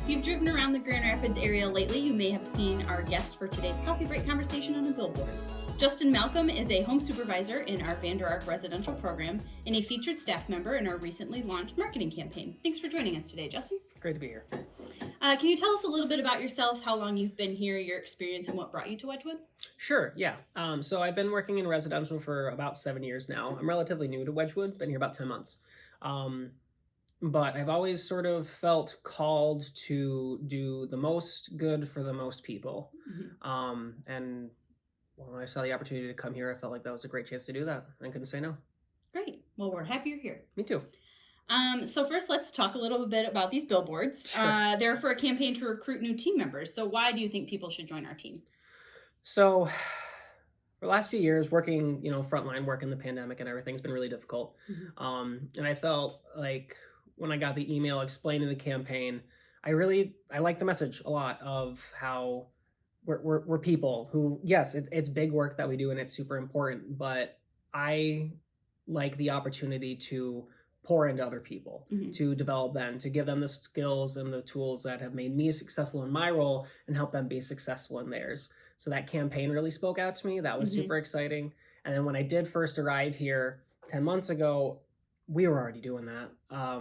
If you've driven around the Grand Rapids area lately, you may have seen our guest for today's coffee break conversation on a billboard. Justin Malcolm is a home supervisor in our Vander Ark residential program and a featured staff member in our recently launched marketing campaign. Thanks for joining us today, Justin. Great to be here. Can you tell us a little bit about yourself, how long you've been here, your experience, and what brought you to Wedgwood? Sure, yeah. So I've been working in residential for about 7 years now. I'm relatively new to Wedgwood, been here about 10 months. But I've always sort of felt called to do the most good for the most people. And when I saw the opportunity to come here, I felt like that was a great chance to do that. I couldn't say no. Great. Well, we're happy you're here. Me too. So first, let's talk a little bit about these billboards. Sure. They're for a campaign to recruit new team members. So why do you think people should join our team? So for the last few years, working, frontline work in the pandemic and everything's been really difficult. And I felt like when I got the email explaining the campaign, I like the message a lot of how we're people who, yes, it's big work that we do and it's super important, but I like the opportunity to pour into other people, to develop them, to give them the skills and the tools that have made me successful in my role and help them be successful in theirs. So that campaign really spoke out to me. That was super exciting. And then when I did first arrive here 10 months ago, we were already doing that.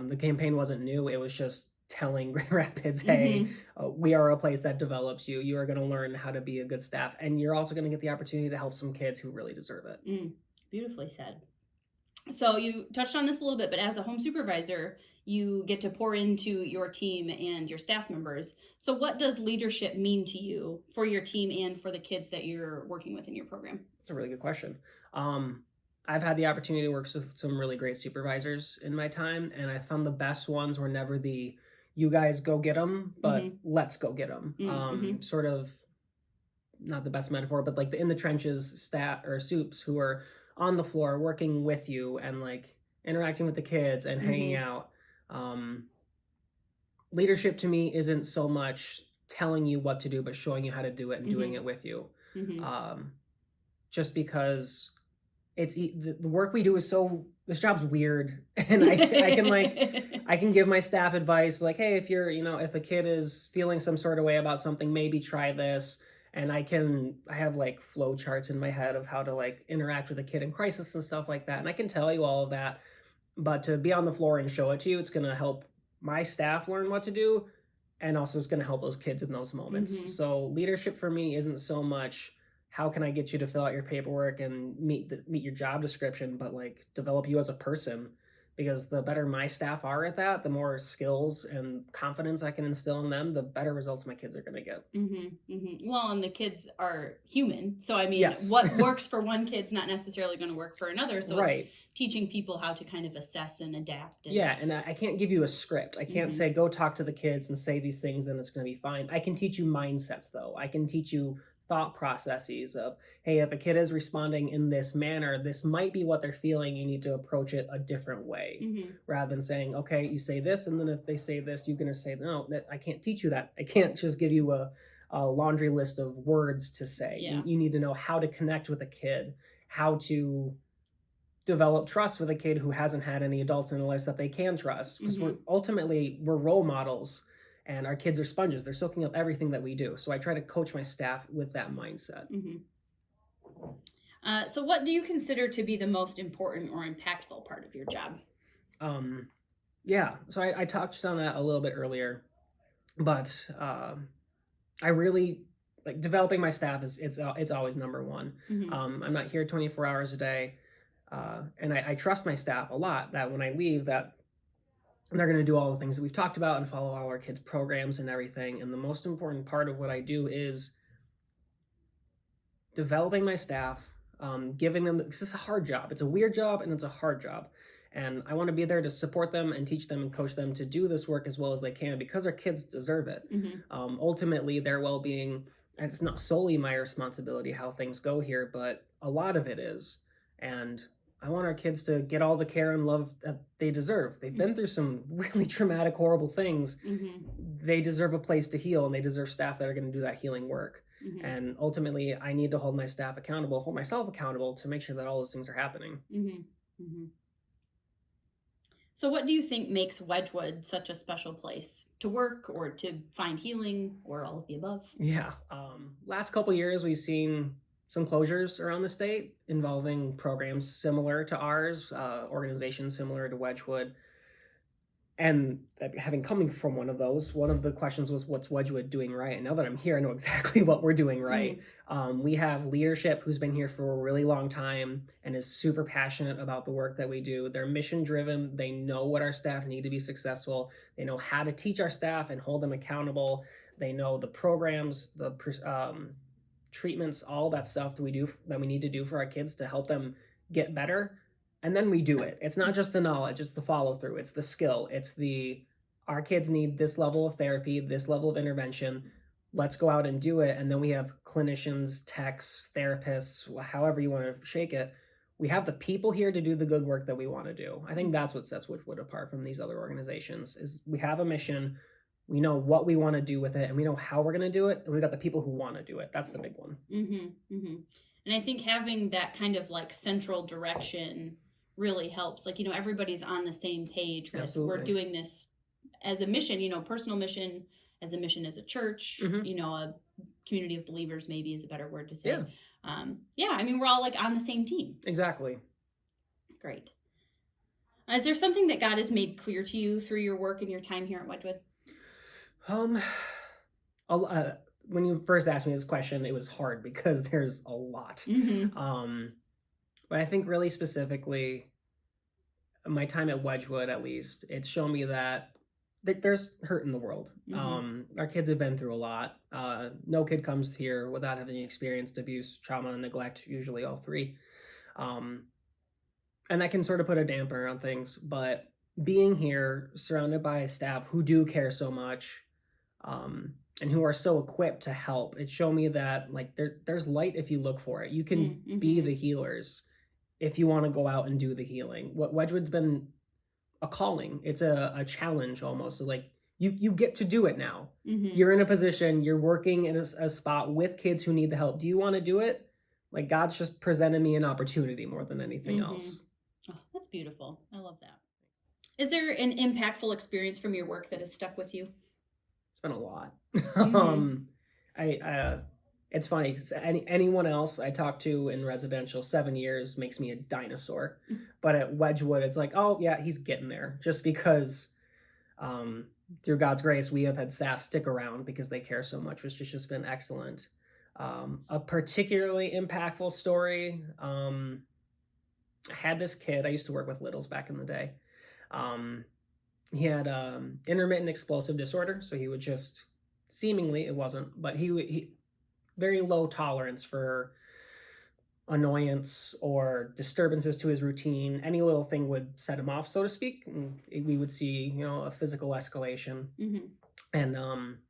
The campaign wasn't new. It was just telling Grand Rapids, hey, we are a place that develops you. You are going to learn how to be a good staff. And you're also going to get the opportunity to help some kids who really deserve it. Beautifully said. So you touched on this a little bit, but as a home supervisor, you get to pour into your team and your staff members. So what does leadership mean to you for your team and for the kids that you're working with in your program? That's a really good question. I've had the opportunity to work with some really great supervisors in my time, and I found the best ones were never the, you guys go get them, but let's go get them. Sort of, not the best metaphor, but like the in the trenches stat or soups who are on the floor working with you and like interacting with the kids and hanging out. Leadership to me isn't so much telling you what to do, but showing you how to do it and doing it with you. Just because the work we do is this job's weird, and I can give my staff advice like, hey, if you're, if a kid is feeling some sort of way about something, maybe try this. And I have like flow charts in my head of how to like interact with a kid in crisis and stuff like that. And I can tell you all of that, but to be on the floor and show it to you, it's going to help my staff learn what to do. And also it's going to help those kids in those moments. So leadership for me isn't so much, how can I get you to fill out your paperwork and meet your job description, but like develop you as a person, because the better my staff are at that, the more skills and confidence I can instill in them, the better results my kids are going to get. Well, and the kids are human. So, I mean, yes. What works for one kid's not necessarily going to work for another. So it's teaching people how to kind of assess and adapt. And I can't give you a script. I can't say, go talk to the kids and say these things and it's going to be fine. I can teach you mindsets, though. I can teach you thought processes of, hey, if a kid is responding in this manner, this might be what they're feeling. You need to approach it a different way rather than saying, okay, you say this, and then if they say this, you're going to say, no, I can't teach you that. I can't just give you a laundry list of words to say. You need to know how to connect with a kid, how to develop trust with a kid who hasn't had any adults in their lives that they can trust, because we're role models. And our kids are sponges. They're soaking up everything that we do. So I try to coach my staff with that mindset. So what do you consider to be the most important or impactful part of your job? So I touched on that a little bit earlier, but I really like developing my staff it's always number one. I'm not here 24 hours a day. And I trust my staff a lot that when I leave that they're going to do all the things that we've talked about and follow all our kids' programs and everything. And the most important part of what I do is developing my staff, giving them, this is a hard job. It's a weird job and it's a hard job. And I want to be there to support them and teach them and coach them to do this work as well as they can, because our kids deserve it. Ultimately, their well-being, and it's not solely my responsibility how things go here, but a lot of it is. And I want our kids to get all the care and love that they deserve. They've been through some really traumatic, horrible things. They deserve a place to heal, and they deserve staff that are going to do that healing work. And ultimately, I need to hold my staff accountable, hold myself accountable to make sure that all those things are happening. So, what do you think makes Wedgwood such a special place to work or to find healing or all of the above? Yeah. Last couple years, we've seen some closures around the state involving programs similar to ours, organizations similar to Wedgwood. And having coming from one of those, one of the questions was, what's Wedgwood doing right? And now that I'm here, I know exactly what we're doing right. We have leadership who's been here for a really long time and is super passionate about the work that we do. They're mission driven. They know what our staff need to be successful. They know how to teach our staff and hold them accountable. They know the programs, the treatments, all that stuff that we need to do for our kids to help them get better. And then we do it. It's not just the knowledge, it's the follow through, it's the skill, our kids need this level of therapy, this level of intervention. Let's go out and do it. And then we have clinicians, techs, therapists, however you want to shake it. We have the people here to do the good work that we want to do. I think that's what sets Wedgwood apart from these other organizations is we have a mission, we know what we want to do with it, and we know how we're going to do it, and we've got the people who want to do it. That's the big one. And I think having that kind of like central direction really helps. Like, everybody's on the same page with Absolutely. We're doing this as a mission, personal mission, as a mission as a church, a community of believers maybe is a better word to say. We're all like on the same team. Exactly. Great. Is there something that God has made clear to you through your work and your time here at Wedgwood? When you first asked me this question, it was hard because there's a lot. But I think really specifically, my time at Wedgwood, at least, it's shown me that there's hurt in the world. Our kids have been through a lot. No kid comes here without having experienced abuse, trauma, and neglect, usually all three. And that can sort of put a damper on things. But being here, surrounded by a staff who do care so much, and who are so equipped to help, it showed me that like there's light if you look for it. You can be the healers if you want to go out and do the healing. What Wedgwood's been a calling. It's a challenge almost. So like you get to do it now. You're in a position, you're working in a spot with kids who need the help. Do you want to do it? Like God's just presented me an opportunity more than anything else. Oh, that's beautiful. I love that. Is there an impactful experience from your work that has stuck with you? It's been a lot. It's funny. Anyone else I talk to in residential, 7 years makes me a dinosaur. But at Wedgwood, it's like, oh yeah, he's getting there. Just because through God's grace, we have had staff stick around because they care so much, which has just been excellent. A particularly impactful story. I had this kid. I used to work with littles back in the day. He had intermittent explosive disorder, so he would just seemingly, it wasn't, but he very low tolerance for annoyance or disturbances to his routine. Any little thing would set him off, so to speak, and we would see a physical escalation. And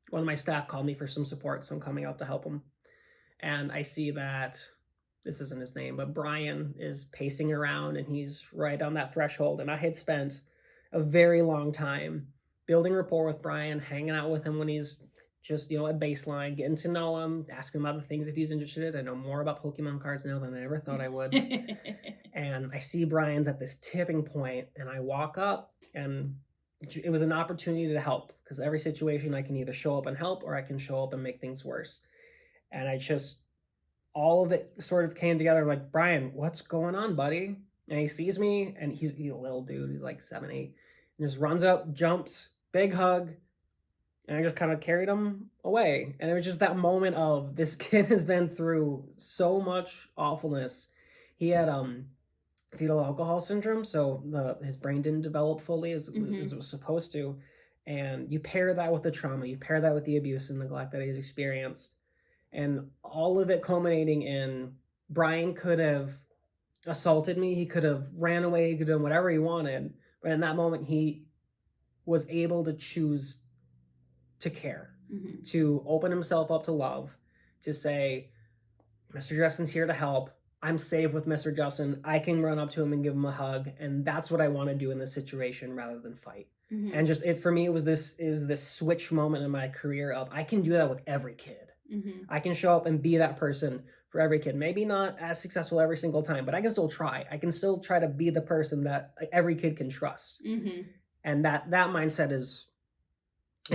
one of my staff called me for some support, so I'm coming out to help him, and I see that this isn't his name, but Brian is pacing around and he's right on that threshold. And I had spent a very long time building rapport with Brian, hanging out with him when he's just, at baseline, getting to know him, asking him about the things that he's interested in. I know more about Pokemon cards now than I ever thought I would. And I see Brian's at this tipping point, and I walk up, and it was an opportunity to help, because every situation I can either show up and help, or I can show up and make things worse. And all of it sort of came together. I'm like, Brian, what's going on, buddy? And he sees me, and he's a little dude. He's like 7, 8. And just runs up, jumps, big hug. And I just kind of carried him away. And it was just that moment of, this kid has been through so much awfulness. He had fetal alcohol syndrome, so his brain didn't develop fully as it was supposed to. And you pair that with the trauma, you pair that with the abuse and neglect that he's experienced. And all of it culminating in, Brian could have assaulted me, he could have ran away, he could have done whatever he wanted. But in that moment, he was able to choose to care, to open himself up to love, to say, Mr. Justin's here to help. I'm safe with Mr. Justin. I can run up to him and give him a hug. And that's what I want to do in this situation rather than fight. And for me, it was this switch moment in my career of, I can do that with every kid. I can show up and be that person for every kid. Maybe not as successful every single time, but I can still try. I can still try to be the person that every kid can trust. And that mindset it's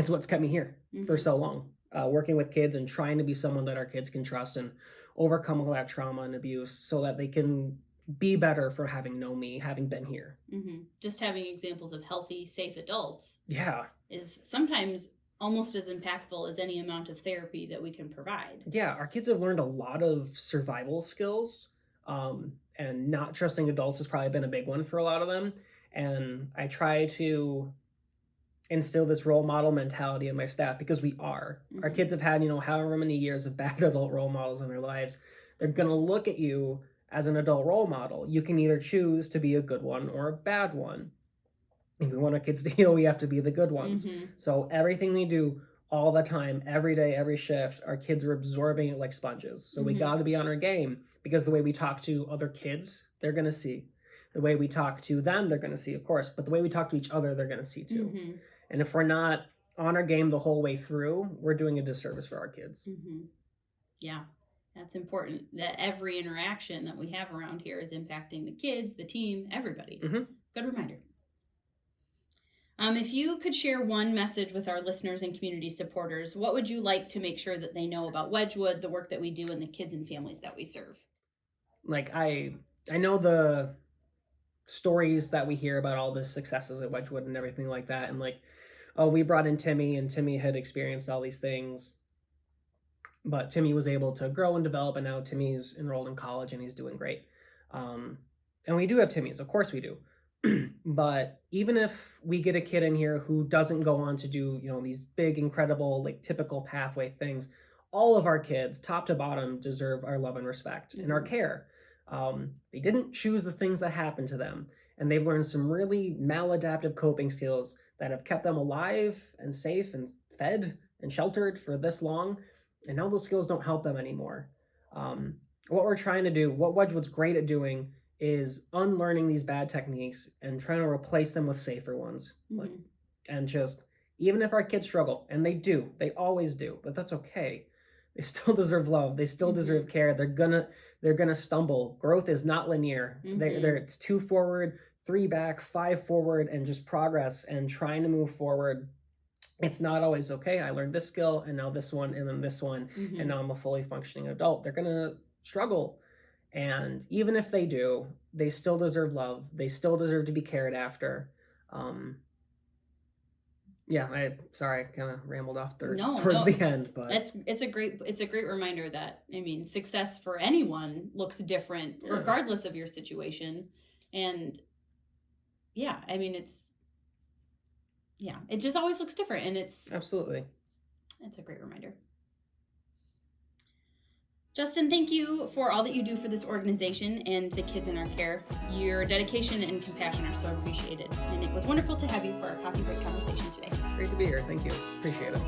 what's kept me here for so long, working with kids and trying to be someone that our kids can trust and overcome all that trauma and abuse so that they can be better for having known me, having been here. Just having examples of healthy, safe adults is sometimes almost as impactful as any amount of therapy that we can provide. Yeah, our kids have learned a lot of survival skills, and not trusting adults has probably been a big one for a lot of them. And I try to instill this role model mentality in my staff because we are. Our kids have had, however many years of bad adult role models in their lives. They're going to look at you as an adult role model. You can either choose to be a good one or a bad one. If we want our kids to heal, we have to be the good ones. So everything we do all the time, every day, every shift, our kids are absorbing it like sponges. So we got to be on our game because the way we talk to other kids, they're going to see. The way we talk to them, they're going to see, of course. But the way we talk to each other, they're going to see too. And if we're not on our game the whole way through, we're doing a disservice for our kids. Yeah, that's important. That every interaction that we have around here is impacting the kids, the team, everybody. Good reminder. If you could share one message with our listeners and community supporters, what would you like to make sure that they know about Wedgwood, the work that we do, and the kids and families that we serve? Like, I know the stories that we hear about all the successes at Wedgwood and everything like that. And like, oh, we brought in Timmy and Timmy had experienced all these things, but Timmy was able to grow and develop. And now Timmy's enrolled in college and he's doing great. And we do have Timmys, of course we do. But even if we get a kid in here who doesn't go on to do, these big, incredible, like typical pathway things, all of our kids, top to bottom, deserve our love and respect and our care. They didn't choose the things that happened to them, and they've learned some really maladaptive coping skills that have kept them alive and safe and fed and sheltered for this long, and now those skills don't help them anymore. What we're trying to do, what Wedgwood's great at doing, is unlearning these bad techniques and trying to replace them with safer ones. And just, even if our kids struggle, and they do, they always do, but that's okay. They still deserve love. They still deserve care. They're gonna stumble. Growth is not linear. It's 2 forward, 3 back, 5 forward, and just progress and trying to move forward. It's not always okay. I learned this skill and now this one and then this one, and now I'm a fully functioning adult. They're gonna struggle. And even if they do, they still deserve love. They still deserve to be cared after. I kind of rambled off towards the end, but it's a great reminder that, success for anyone looks different regardless of your situation. And it just always looks different, and it's a great reminder. Justin, thank you for all that you do for this organization and the kids in our care. Your dedication and compassion are so appreciated, and it was wonderful to have you for our coffee break conversation today. Great to be here. Thank you. Appreciate it.